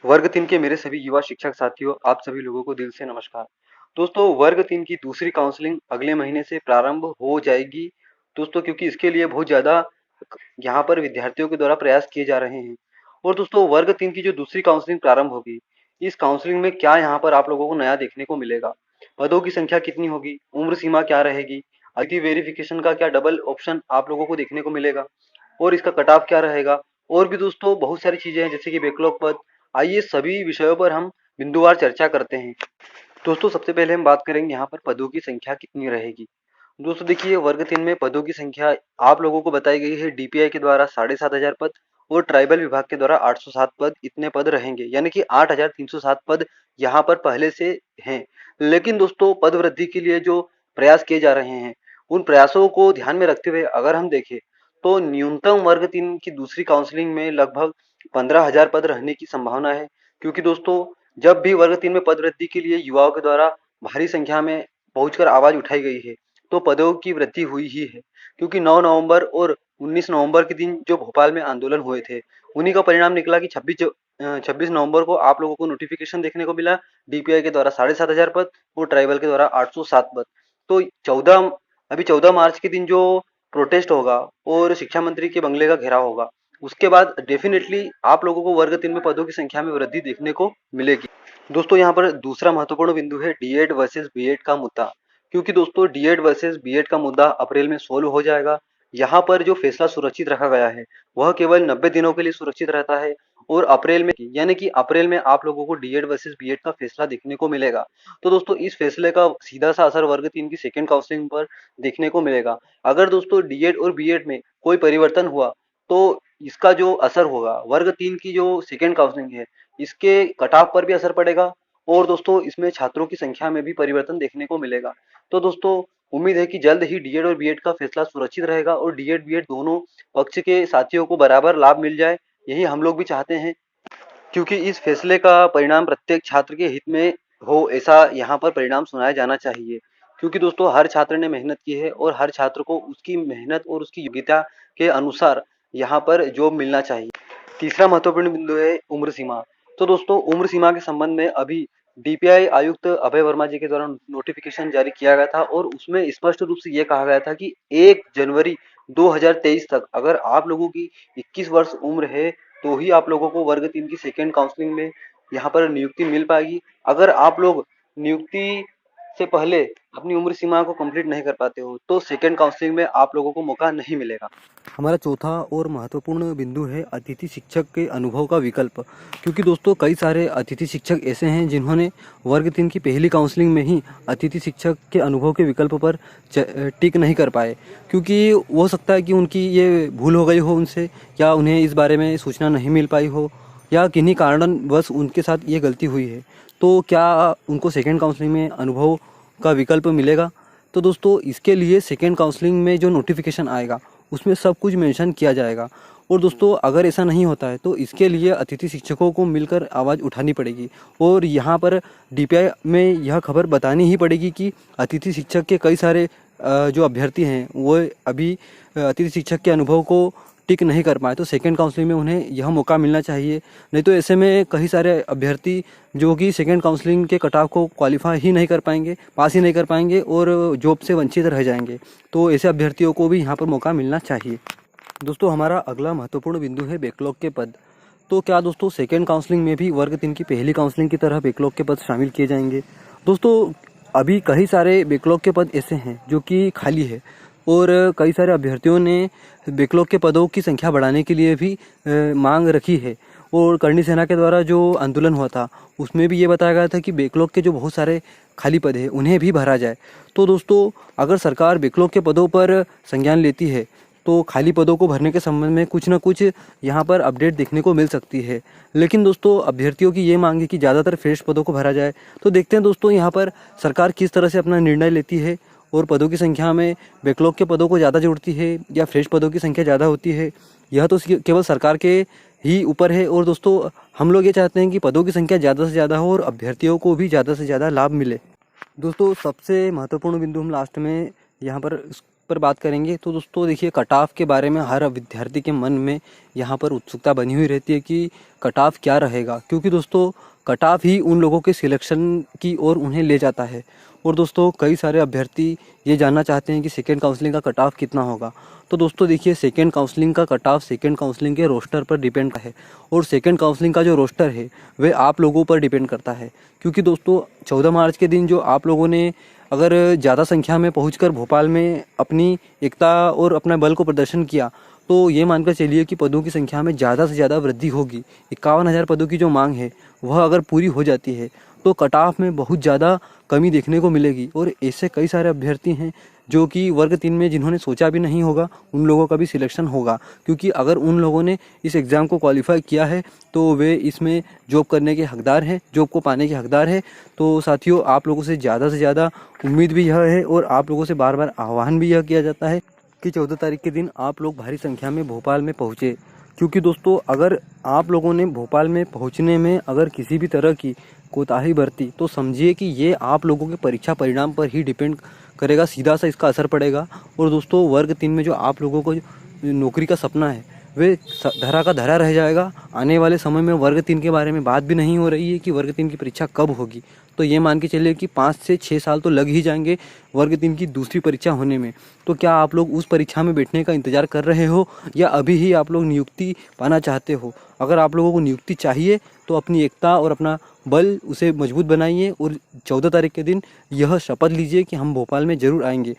वर्ग 3 के मेरे सभी युवा शिक्षक साथियों, आप सभी लोगों को दिल से नमस्कार। दोस्तों, वर्ग 3 की दूसरी काउंसलिंग अगले महीने से प्रारंभ हो जाएगी। दोस्तों, क्योंकि इसके लिए बहुत ज़्यादा यहाँ पर विद्यार्थियों के द्वारा प्रयास किए जा रहे हैं। और दोस्तों, वर्ग 3 की जो दूसरी काउंसलिंग प्रारंभ होगी, इस काउंसलिंग में क्या यहाँ पर आप लोगों को नया देखने को मिलेगा? पदों की संख्या कितनी होगी? उम्र सीमा क्या रहेगी? अतिथि वेरिफिकेशन का क्या डबल ऑप्शन आप लोगों को देखने को मिलेगा? और इसका कट ऑफ क्या रहेगा? और भी दोस्तों बहुत सारी चीज़ें हैं, जैसे कि बैकलॉग पद। आइए सभी विषयों पर हम बिंदुवार चर्चा करते हैं। दोस्तों, सबसे पहले हम बात करेंगे यहाँ पर पदों की संख्या कितनी रहेगी। दोस्तों देखिए, वर्ग 3 में पदों की संख्या आप लोगों को बताई गई है डीपीआई के द्वारा 7,500 पद और ट्राइबल विभाग के द्वारा 807 पद, इतने पद रहेंगे, यानी कि 8,307 पद यहाँ पर पहले से हैं। लेकिन दोस्तों, पद वृद्धि के लिए जो प्रयास किए जा रहे हैं, उन प्रयासों को ध्यान में रखते हुए अगर हम देखें तो न्यूनतम वर्ग 3 की दूसरी काउंसलिंग में लगभग 15,000 पद रहने की संभावना है। क्योंकि दोस्तों, जब भी वर्ग 3 में पद वृद्धि के लिए युवाओं के द्वारा भारी संख्या में पहुंचकर आवाज उठाई गई है, तो पदों की वृद्धि हुई ही है। क्योंकि 9 नवंबर और 19 नवंबर के दिन जो भोपाल में आंदोलन हुए थे, उन्हीं का परिणाम निकला कि 26 नवंबर को आप लोगों को नोटिफिकेशन देखने को मिला डीपीआई के द्वारा 7,500 पद और ट्राइबल के द्वारा 807 पद। तो 14 मार्च के दिन जो प्रोटेस्ट होगा और शिक्षा मंत्री के बंगले का घेराव होगा, उसके बाद डेफिनेटली आप लोगों को वर्ग 3 में पदों की संख्या में वृद्धि देखने को मिलेगी। दोस्तों, यहाँ पर दूसरा महत्वपूर्ण बिंदु है डीएड वर्सेस बीएड का मुद्दा। क्योंकि दोस्तों, डीएड वर्सेस बीएड का मुद्दा अप्रैल में सोल्व हो जाएगा। यहाँ पर जो फैसला सुरक्षित रखा गया है, वह केवल 90 दिनों के लिए सुरक्षित रहता है और अप्रैल में, यानी कि अप्रैल में आप लोगों को डीएड वर्सेस बीएड का फैसला देखने को मिलेगा। तो दोस्तों, इस फैसले का सीधा सा असर वर्ग 3 की सेकेंड काउंसलिंग पर देखने को मिलेगा। अगर दोस्तों डीएड और बीएड में कोई परिवर्तन हुआ, तो इसका जो असर होगा वर्ग 3 की जो सेकेंड काउंसलिंग है, इसके कट-ऑफ पर भी असर पड़ेगा और दोस्तों इसमें छात्रों की संख्या में भी परिवर्तन देखने को मिलेगा। तो दोस्तों, उम्मीद है कि जल्द ही डीएड और बीएड का फैसला सुरक्षित रहेगा और डीएड बीएड दोनों पक्ष के साथियों को बराबर लाभ मिल जाए, यही हम लोग भी चाहते हैं। क्योंकि इस फैसले का परिणाम प्रत्येक छात्र के हित में हो, ऐसा यहाँ पर परिणाम सुनाया जाना चाहिए। क्योंकि दोस्तों, हर छात्र ने मेहनत की है और हर छात्र को उसकी मेहनत और उसकी योग्यता के अनुसार यहाँ पर जॉब मिलना चाहिए। तीसरा महत्वपूर्ण बिंदु है उम्र सीमा। तो दोस्तों, उम्र सीमा के संबंध में अभी डीपीआई आयुक्त अभय वर्मा जी के द्वारा नोटिफिकेशन जारी किया गया था और उसमें स्पष्ट रूप से ये कहा गया था कि 1 जनवरी 2023 तक अगर आप लोगों की 21 वर्ष उम्र है, तो ही आप लोगों को वर्ग 3 की सेकेंड काउंसलिंग में यहाँ पर नियुक्ति मिल पाएगी। अगर आप लोग नियुक्ति से पहले अपनी उम्र सीमा को कंप्लीट नहीं कर पाते हो, तो सेकेंड काउंसलिंग में आप लोगों को मौका नहीं मिलेगा। हमारा चौथा और महत्वपूर्ण बिंदु है अतिथि शिक्षक के अनुभव का विकल्प। क्योंकि दोस्तों, कई सारे अतिथि शिक्षक ऐसे हैं जिन्होंने वर्ग 3 की पहली काउंसलिंग में ही अतिथि शिक्षक के अनुभव के विकल्प पर टिक नहीं कर पाए। क्योंकि हो सकता है कि उनकी ये भूल हो गई हो उनसे, या उन्हें इस बारे में सूचना नहीं मिल पाई हो, या किन्हीं कारणवश उनके साथ ये गलती हुई है। तो क्या उनको सेकेंड काउंसलिंग में अनुभव का विकल्प मिलेगा? तो दोस्तों, इसके लिए सेकेंड काउंसलिंग में जो नोटिफिकेशन आएगा, उसमें सब कुछ मेंशन किया जाएगा। और दोस्तों, अगर ऐसा नहीं होता है तो इसके लिए अतिथि शिक्षकों को मिलकर आवाज़ उठानी पड़ेगी और यहाँ पर डीपीआई में यह खबर बतानी ही पड़ेगी कि अतिथि शिक्षक के कई सारे जो अभ्यर्थी हैं वो अभी अतिथि शिक्षक के अनुभव को टिक नहीं कर पाए, तो सेकेंड काउंसलिंग में उन्हें यह मौका मिलना चाहिए। नहीं तो ऐसे में कई सारे अभ्यर्थी जो कि सेकेंड काउंसलिंग के कट ऑफ को क्वालिफाई ही नहीं कर पाएंगे, पास ही नहीं कर पाएंगे और जॉब से वंचित रह जाएंगे। तो ऐसे अभ्यर्थियों को भी यहाँ पर मौका मिलना चाहिए। दोस्तों, हमारा अगला महत्वपूर्ण बिंदु है बैकलॉग के पद। तो क्या दोस्तों, सेकेंड काउंसलिंग में भी वर्ग 3 की पहली काउंसलिंग की तरह बैकलॉग के पद शामिल किए जाएंगे? दोस्तों, अभी कई सारे बैकलॉग के पद ऐसे हैं जो कि खाली है और कई सारे अभ्यर्थियों ने बैकलॉग के पदों की संख्या बढ़ाने के लिए भी मांग रखी है। और करणी सेना के द्वारा जो आंदोलन हुआ था, उसमें भी ये बताया गया था कि बैकलॉग के जो बहुत सारे खाली पद हैं उन्हें भी भरा जाए। तो दोस्तों, अगर सरकार बैकलॉग के पदों पर संज्ञान लेती है, तो खाली पदों को भरने के संबंध में कुछ ना कुछ यहाँ पर अपडेट देखने को मिल सकती है। लेकिन दोस्तों, अभ्यर्थियों की ये मांग है कि ज़्यादातर फ्रेश पदों को भरा जाए। तो देखते हैं दोस्तों, यहाँ पर सरकार किस तरह से अपना निर्णय लेती है और पदों की संख्या में बैकलॉग के पदों को ज़्यादा जोड़ती है या फ्रेश पदों की संख्या ज़्यादा होती है, यह तो केवल सरकार के ही ऊपर है। और दोस्तों, हम लोग ये चाहते हैं कि पदों की संख्या ज़्यादा से ज़्यादा हो और अभ्यर्थियों को भी ज़्यादा से ज़्यादा लाभ मिले। दोस्तों, सबसे महत्वपूर्ण बिंदु हम लास्ट में यहाँ पर पर बात करेंगे। तो दोस्तों देखिए, कट ऑफ के बारे में हर विद्यार्थी के मन में यहाँ पर उत्सुकता बनी हुई रहती है कि कट ऑफ क्या रहेगा, क्योंकि दोस्तों कट ऑफ ही उन लोगों के सिलेक्शन की ओर उन्हें ले जाता है। और दोस्तों कई सारे अभ्यर्थी ये जानना चाहते हैं कि सेकेंड काउंसलिंग का कट ऑफ कितना होगा। तो दोस्तों देखिए, सेकेंड काउंसलिंग का कट ऑफ सेकेंड काउंसलिंग के रोस्टर पर डिपेंड है, और सेकेंड काउंसलिंग का जो रोस्टर है वह आप लोगों पर डिपेंड करता है। क्योंकि दोस्तों 14 मार्च के दिन जो आप लोगों ने अगर ज़्यादा संख्या में पहुंचकर भोपाल में अपनी एकता और अपना बल को प्रदर्शन किया, तो ये मानकर चलिए कि पदों की संख्या में ज़्यादा से ज़्यादा वृद्धि होगी। 51,000 पदों की जो मांग है वह अगर पूरी हो जाती है तो कट ऑफ में बहुत ज़्यादा कमी देखने को मिलेगी। और ऐसे कई सारे अभ्यर्थी हैं जो कि वर्ग 3 में जिन्होंने सोचा भी नहीं होगा, उन लोगों का भी सिलेक्शन होगा। क्योंकि अगर उन लोगों ने इस एग्ज़ाम को क्वालिफाई किया है तो वे इसमें जॉब करने के हकदार हैं, जॉब को पाने के हकदार हैं। तो साथियों, आप लोगों से ज़्यादा उम्मीद भी यह है और आप लोगों से बार बार आह्वान भी यह किया जाता है कि 14 तारीख के दिन आप लोग भारी संख्या में भोपाल में पहुँचे। क्योंकि दोस्तों अगर आप लोगों ने भोपाल में पहुँचने में अगर किसी भी तरह की कोताही बरती तो समझिए कि ये आप लोगों के परीक्षा परिणाम पर ही डिपेंड करेगा, सीधा सा इसका असर पड़ेगा। और दोस्तों वर्ग 3 में जो आप लोगों को नौकरी का सपना है वे धरा का धरा रह जाएगा। आने वाले समय में वर्ग 3 के बारे में बात भी नहीं हो रही है कि वर्ग 3 की परीक्षा कब होगी। तो ये मान के चलिए कि 5 से 6 साल तो लग ही जाएंगे वर्ग 3 की दूसरी परीक्षा होने में। तो क्या आप लोग उस परीक्षा में बैठने का इंतज़ार कर रहे हो या अभी ही आप लोग नियुक्ति पाना चाहते हो? अगर आप लोगों को नियुक्ति चाहिए तो अपनी एकता और अपना बल उसे मजबूत बनाइए और 14 तारीख के दिन यह शपथ लीजिए कि हम भोपाल में ज़रूर आएंगे।